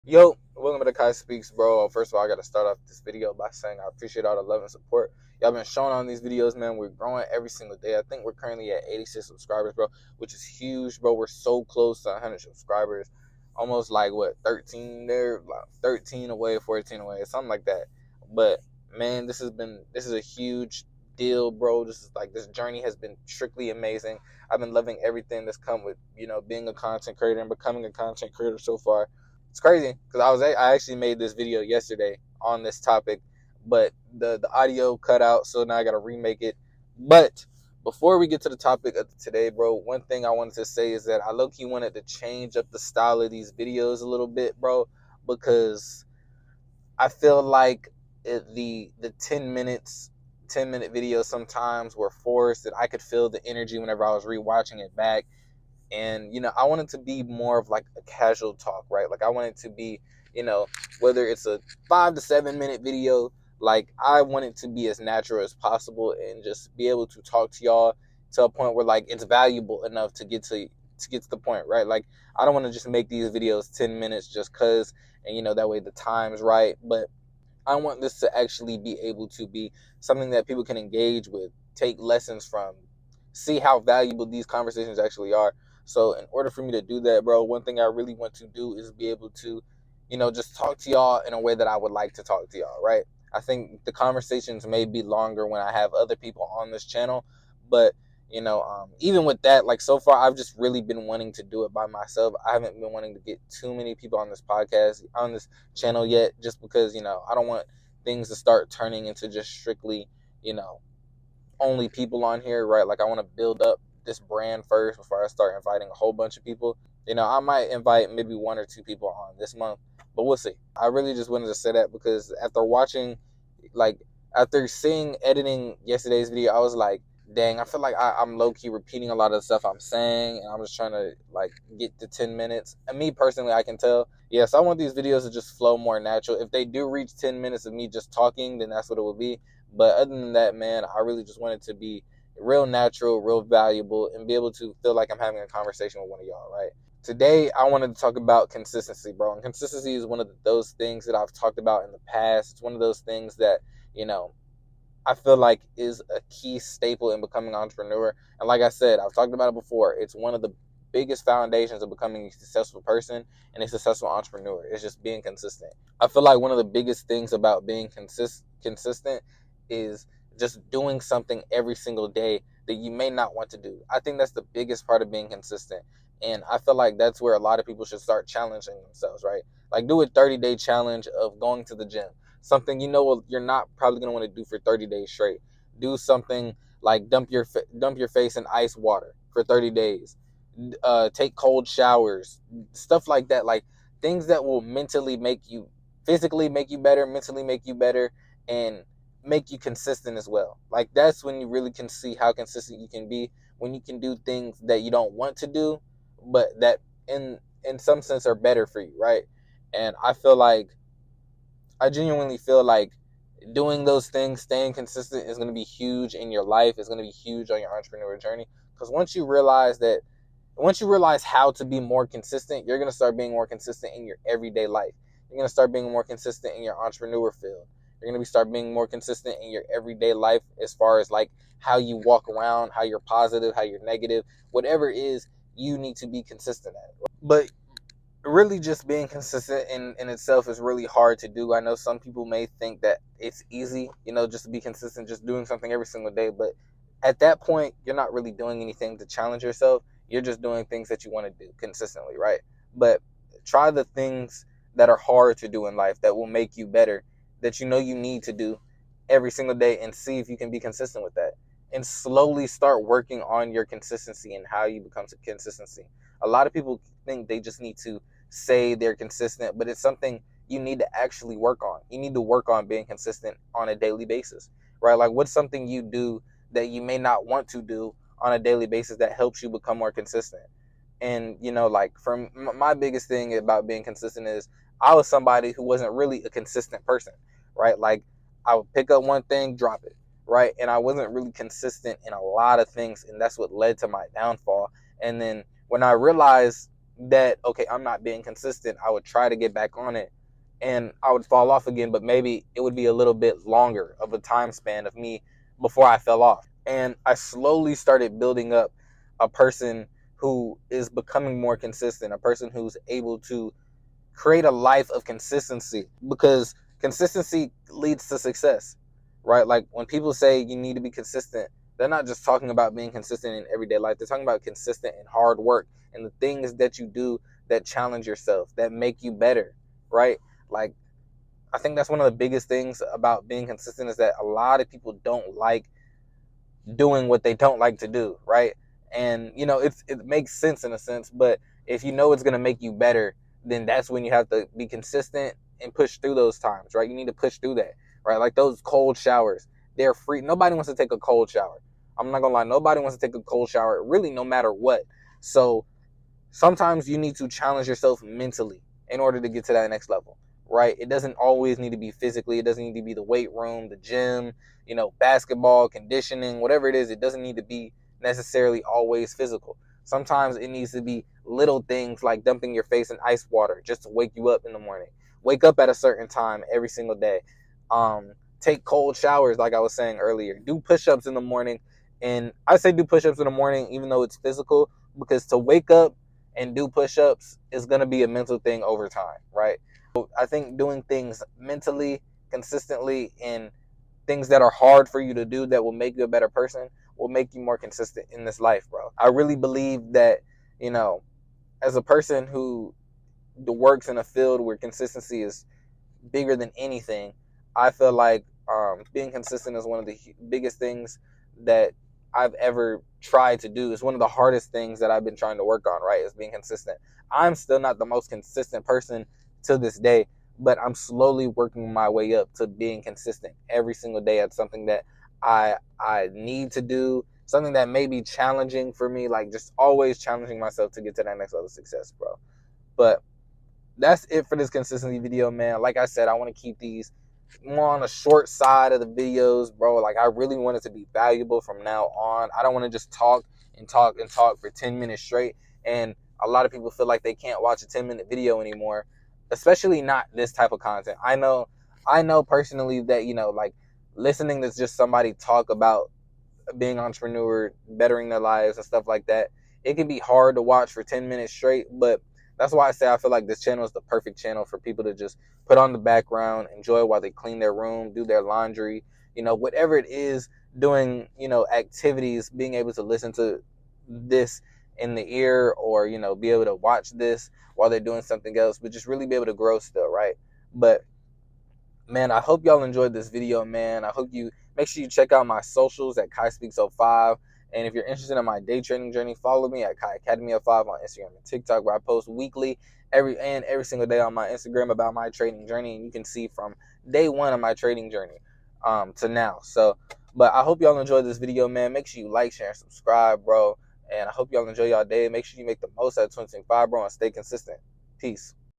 Yo, welcome to Kai Speaks, bro. First of all, I got to start off this video by saying I appreciate all the love and support y'all been showing on these videos, man. We're growing every single day. I think we're currently at 86 subscribers, bro, which is huge, bro. We're so close to 100 subscribers, almost like what 13 there, like 13 away, 14 away, something like that. But man, this is a huge deal, bro. This journey has been strictly amazing. I've been loving everything that's come with being a content creator and becoming a content creator so far. It's crazy because I actually made this video yesterday on this topic, but the audio cut out, so now I gotta remake it. But before we get to the topic of today, bro, one thing I wanted to say is that I low key wanted to change up the style of these videos a little bit, bro, because I feel like the 10-minute videos sometimes were forced, and I could feel the energy whenever I was rewatching it back. And I want it to be more of like a casual talk, right? Like I want it to be, you know whether it's a 5 to 7 minute video, like I want it to be as natural as possible and just be able to talk to y'all to a point where like it's valuable enough to get to the point, right? Like I don't want to just make these videos 10 minutes just cuz, and that way the time's right. But I want this to actually be able to be something that people can engage with, take lessons from, see how valuable these conversations actually are. So in order for me to do that, bro, one thing I really want to do is be able to, just talk to y'all in a way that I would like to talk to y'all, right? I think the conversations may be longer when I have other people on this channel, but even with that, like so far, I've just really been wanting to do it by myself. I haven't been wanting to get too many people on this podcast, on this channel yet, just because I don't want things to start turning into just strictly, you know, only people on here, right? Like I want to build up this brand first before I start inviting a whole bunch of people. I might invite maybe one or two people on this month, but we'll see. I really just wanted to say that because like, after seeing editing yesterday's video, I was like, dang, I feel like I'm low key repeating a lot of the stuff I'm saying, and I'm just trying to like get to 10 minutes. And me personally, I can tell. Yes, I want these videos to just flow more natural. If they do reach 10 minutes of me just talking, then that's what it will be. But other than that, man, I really just want it to be real natural, real valuable, and be able to feel like I'm having a conversation with one of y'all, right? Today, I wanted to talk about consistency, bro. And consistency is one of those things that I've talked about in the past. It's one of those things that, you know, I feel like is a key staple in becoming an entrepreneur. And like I said, I've talked about it before. It's one of the biggest foundations of becoming a successful person and a successful entrepreneur. It's just being consistent. I feel like one of the biggest things about being consistent is just doing something every single day that you may not want to do. I think that's the biggest part of being consistent. And I feel like that's where a lot of people should start challenging themselves, right? Like do a 30-day challenge of going to the gym, something you're not probably going to want to do for 30 days straight. Do something like dump your face in ice water for 30 days. Take cold showers, stuff like that, like things that will physically make you better, mentally make you better, and make you consistent as well. Like that's when you really can see how consistent you can be, when you can do things that you don't want to do, but that in some sense are better for you, right? And I genuinely feel like doing those things, staying consistent, is going to be huge in your life. It's going to be huge on your entrepreneur journey. Because once you realize how to be more consistent, you're going to start being more consistent in your everyday life. You're going to start being more consistent in your entrepreneur field. You're going to start being more consistent in your everyday life as far as like how you walk around, how you're positive, how you're negative, whatever it is, you need to be consistent at. But really just being consistent in itself is really hard to do. I know some people may think that it's easy, just to be consistent, just doing something every single day. But at that point, you're not really doing anything to challenge yourself. You're just doing things that you want to do consistently, right? But try the things that are hard to do in life that will make you better, that you need to do every single day, and see if you can be consistent with that. And slowly start working on your consistency and how you become consistency. A lot of people think they just need to say they're consistent, but it's something you need to actually work on. You need to work on being consistent on a daily basis, right? Like what's something you do that you may not want to do on a daily basis that helps you become more consistent? And like from my biggest thing about being consistent is I was somebody who wasn't really a consistent person, right? Like I would pick up one thing, drop it, right? And I wasn't really consistent in a lot of things, and that's what led to my downfall. And then when I realized that, okay, I'm not being consistent, I would try to get back on it and I would fall off again, but maybe it would be a little bit longer of a time span of me before I fell off. And I slowly started building up a person who is becoming more consistent, a person who's able to create a life of consistency, because consistency leads to success, right? Like when people say you need to be consistent, they're not just talking about being consistent in everyday life. They're talking about consistent in hard work and the things that you do that challenge yourself, that make you better, right? Like I think that's one of the biggest things about being consistent is that a lot of people don't like doing what they don't like to do, right? And it makes sense in a sense, but if you know it's going to make you better, then that's when you have to be consistent and push through those times, right? You need to push through that, right? Like those cold showers, they're free. Nobody wants to take a cold shower. I'm not gonna lie, nobody wants to take a cold shower, really, no matter what. So sometimes you need to challenge yourself mentally in order to get to that next level, right? It doesn't always need to be physically. It doesn't need to be the weight room, the gym, basketball, conditioning, whatever it is. It doesn't need to be necessarily always physical. Sometimes it needs to be little things like dumping your face in ice water just to wake you up in the morning. Wake up at a certain time every single day. Take cold showers, like I was saying earlier. Do push-ups in the morning. And I say do push-ups in the morning, even though it's physical, because to wake up and do push-ups is going to be a mental thing over time, right? So I think doing things mentally, consistently, and things that are hard for you to do that will make you a better person will make you more consistent in this life, bro. I really believe that, as a person who works in a field where consistency is bigger than anything, I feel like being consistent is one of the biggest things that I've ever tried to do. It's one of the hardest things that I've been trying to work on, right? Is being consistent. I'm still not the most consistent person to this day, but I'm slowly working my way up to being consistent every single day at something that I need to do, something that may be challenging for me, like just always challenging myself to get to that next level of success, bro. But that's it for this consistency video, man. Like I said, I want to keep these more on the short side of the videos, bro. Like I really want it to be valuable from now on. I don't want to just talk and talk and talk for 10 minutes straight. And a lot of people feel like they can't watch a 10-minute video anymore, especially not this type of content. I know personally that, like listening to just somebody talk about being an entrepreneur, bettering their lives and stuff like that, it can be hard to watch for 10 minutes straight. But that's why I say I feel like this channel is the perfect channel for people to just put on the background, enjoy while they clean their room, do their laundry, whatever it is, doing, activities, being able to listen to this in the ear, or, be able to watch this while they're doing something else, but just really be able to grow still, right? But man, I hope y'all enjoyed this video, man. I hope you make sure you check out my socials at Kai Speaks 05. And if you're interested in my day trading journey, follow me at Kai Academy 05 on Instagram and TikTok, where I post weekly, every single day on my Instagram about my trading journey. And you can see from day one of my trading journey to now. So, but I hope y'all enjoyed this video, man. Make sure you like, share, and subscribe, bro. And I hope y'all enjoy y'all day. Make sure you make the most out of 2025, bro, and stay consistent. Peace.